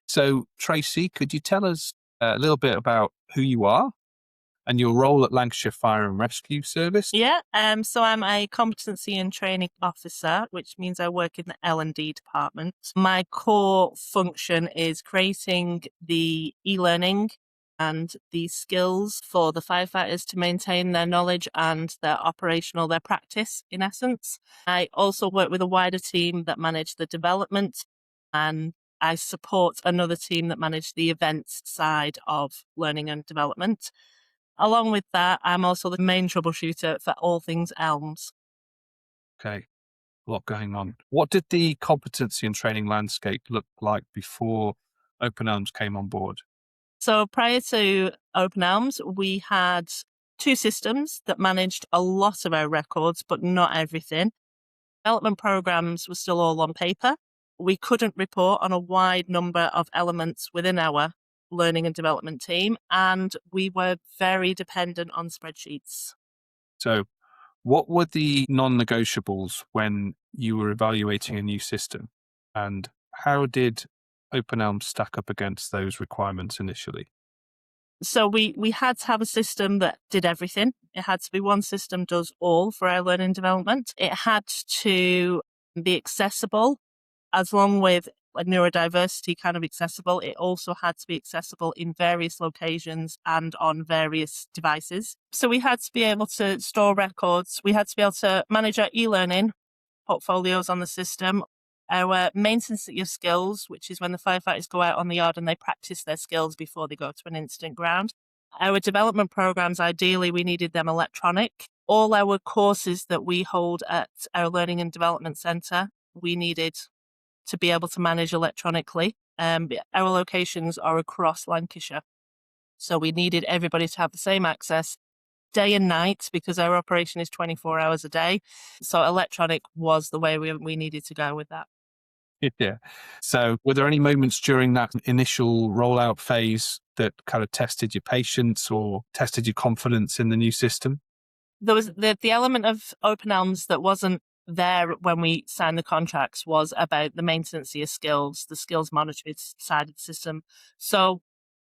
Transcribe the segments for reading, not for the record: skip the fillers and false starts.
So, Tracey, could you tell us a little bit about who you are and your role at Lancashire Fire and Rescue Service? Yeah, so I'm a competency and training officer, which means I work in the L&D department. My core function is creating the e-learning and the skills for the firefighters to maintain their knowledge and their practice, in essence. I also work with a wider team that manage the development, and I support another team that manage the events side of learning and development. Along with that, I'm also the main troubleshooter for all things eLMS. Okay, a lot going on. What did the competency and training landscape look like before Open Elms came on board? So prior to Open Elms, we had two systems that managed a lot of our records, but not everything. Development programs were still all on paper. We couldn't report on a wide number of elements within our learning and development team, and we were very dependent on spreadsheets. So, what were the non-negotiables when you were evaluating a new system? And how did Open Elms stack up against those requirements initially? So we had to have a system that did everything. It had to be one system does all for our learning and development. It had to be accessible, as long with a neurodiversity kind of accessible. It also had to be accessible in various locations and on various devices. So we had to be able to store records. We had to be able to manage our e-learning portfolios on the system. Our maintenance of skills, which is when the firefighters go out on the yard and they practice their skills before they go to an incident ground. Our development programs, ideally, we needed them electronic. All our courses that we hold at our Learning and Development Centre, we needed to be able to manage electronically. Our locations are across Lancashire. So we needed everybody to have the same access day and night because our operation is 24 hours a day. So electronic was the way we needed to go with that. Yeah. So, were there any moments during that initial rollout phase that kind of tested your patience or tested your confidence in the new system? There was the element of Open Elms that wasn't there when we signed the contracts was about the maintenance of skills, the skills monitoring side of the system. So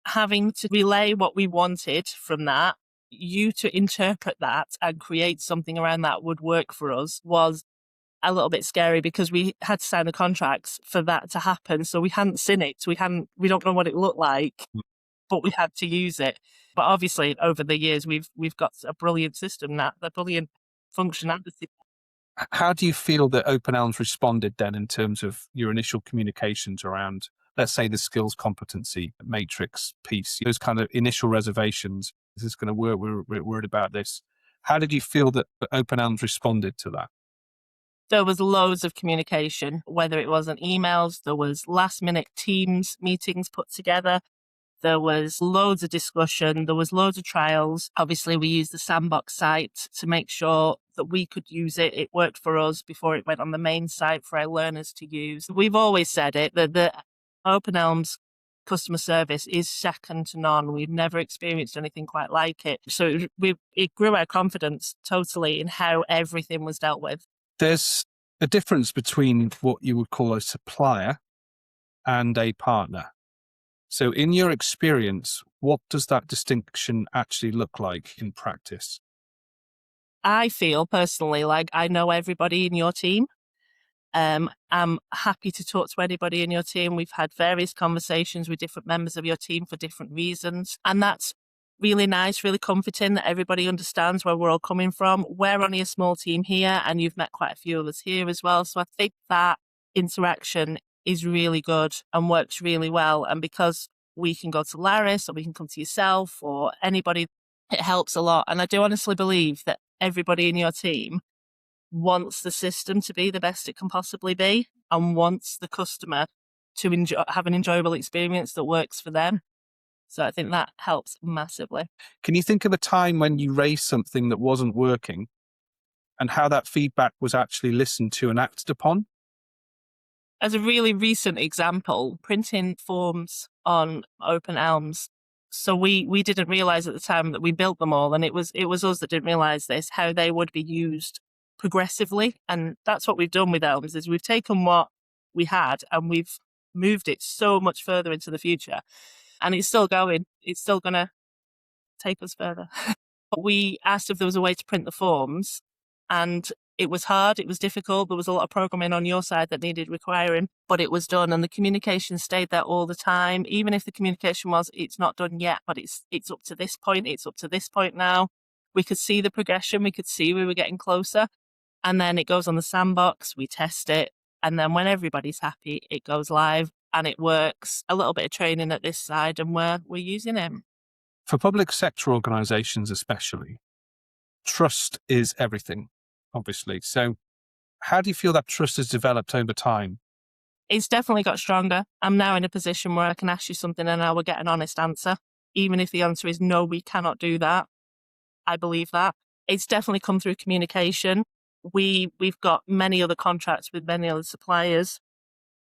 having to relay what we wanted from that, you to interpret that and create something around that would work for us was a little bit scary because we had to sign the contracts for that to happen. So we hadn't seen it. We don't know what it looked like, but we had to use it. But obviously over the years, we've got a brilliant system now, a brilliant functionality. How do you feel that Open Elms responded then in terms of your initial communications around, let's say, the skills competency matrix piece, those kind of initial reservations? Is this going to work? We're worried about this. How did you feel that Open Elms responded to that? There was loads of communication, whether it wasn't emails, there was last minute Teams meetings put together. There was loads of discussion. There was loads of trials. Obviously, we used the Sandbox site to make sure that we could use it. It worked for us before it went on the main site for our learners to use. We've always said it, that the Open Elms customer service is second to none. We've never experienced anything quite like it. So it grew our confidence totally in how everything was dealt with. There's a difference between what you would call a supplier and a partner. So in your experience, what does that distinction actually look like in practice? I feel personally like I know everybody in your team. I'm happy to talk to anybody in your team. We've had various conversations with different members of your team for different reasons. And that's really nice, really comforting that everybody understands where we're all coming from. We're only a small team here and you've met quite a few of us here as well. So I think that interaction is really good and works really well. And because we can go to Laris or we can come to yourself or anybody, it helps a lot. And I do honestly believe that everybody in your team wants the system to be the best it can possibly be and wants the customer to have an enjoyable experience that works for them. So I think that helps massively. Can you think of a time when you raised something that wasn't working and how that feedback was actually listened to and acted upon? As a really recent example, printing forms on Open Elms. So we didn't realize at the time that we built them all, and it was us that didn't realize this, how they would be used progressively. And that's what we've done with eLMS, is we've taken what we had and we've moved it so much further into the future. And it's still going. It's still going to take us further. But we asked if there was a way to print the forms, and it was hard. It was difficult. There was a lot of programming on your side that needed requiring, but it was done. And the communication stayed there all the time. Even if the communication was, it's not done yet, but it's up to this point. It's up to this point now. We could see the progression. We could see we were getting closer. And then it goes on the sandbox. We test it. And then when everybody's happy, it goes live and it works. A little bit of training at this side, and we're using it. For public sector organisations especially, trust is everything, obviously. So how do you feel that trust has developed over time? It's definitely got stronger. I'm now in a position where I can ask you something and I will get an honest answer. Even if the answer is no, we cannot do that. I believe that. It's definitely come through communication. We've got many other contracts with many other suppliers.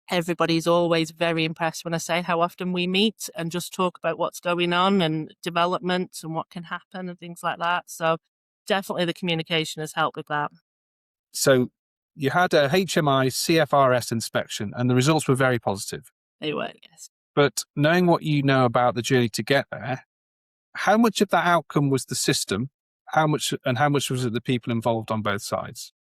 Everybody's always very impressed when I say how often we meet and just talk about what's going on and developments and what can happen and things like that. So definitely the communication has helped with that. So you had a HMI CFRS inspection and the results were very positive. They were, yes. But knowing what you know about the journey to get there, how much of that outcome was the system? How much was it the people involved on both sides?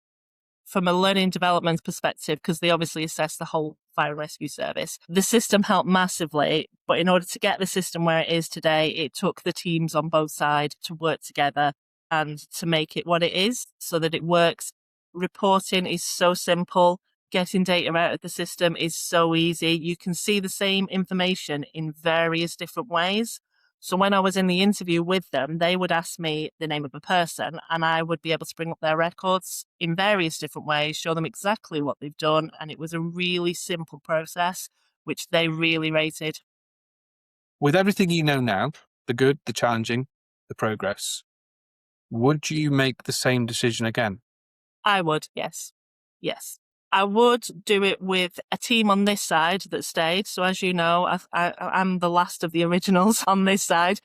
From a learning development perspective, because they obviously assess the whole fire and rescue service, the system helped massively. But in order to get the system where it is today, it took the teams on both sides to work together and to make it what it is so that it works. Reporting is so simple. Getting data out of the system is so easy. You can see the same information in various different ways. So when I was in the interview with them, they would ask me the name of a person and I would be able to bring up their records in various different ways, show them exactly what they've done. And it was a really simple process, which they really rated. With everything you know now, the good, the challenging, the progress, would you make the same decision again? I would, yes. Yes. I would do it with a team on this side that stayed. So as you know, I'm the last of the originals on this side.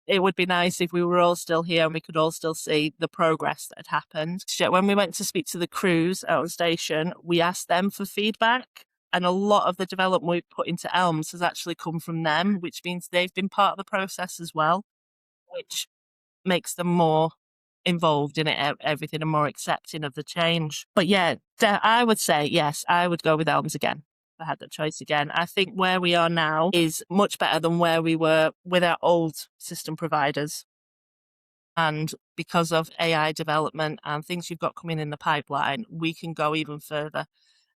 It would be nice if we were all still here and we could all still see the progress that had happened. When we went to speak to the crews out on station, we asked them for feedback. And a lot of the development we've put into eLMS has actually come from them, which means they've been part of the process as well, which makes them more involved in it, everything, and more accepting of the change. But yeah, I would say, yes, I would go with eLMS again. If I had that choice again. I think where we are now is much better than where we were with our old system providers. And because of AI development and things you've got coming in the pipeline, we can go even further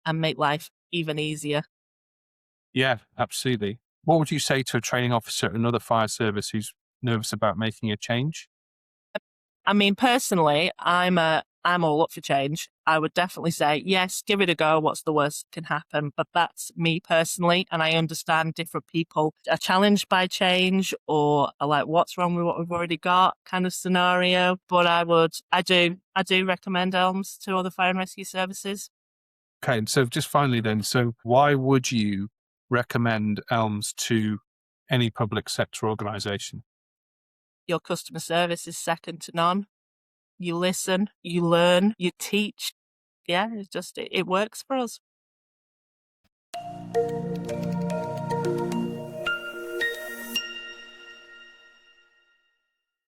and make life even easier. Yeah, absolutely. What would you say to a training officer at another fire service who's nervous about making a change? I mean, personally, I'm all up for change. I would definitely say, yes, give it a go. What's the worst that can happen? But that's me personally. And I understand different people are challenged by change or are like, what's wrong with what we've already got kind of scenario. But I do recommend eLMS to other fire and rescue services. Okay, so just finally then, so why would you recommend eLMS to any public sector organisation? Your customer service is second to none. You listen, you learn, you teach. Yeah, it works for us.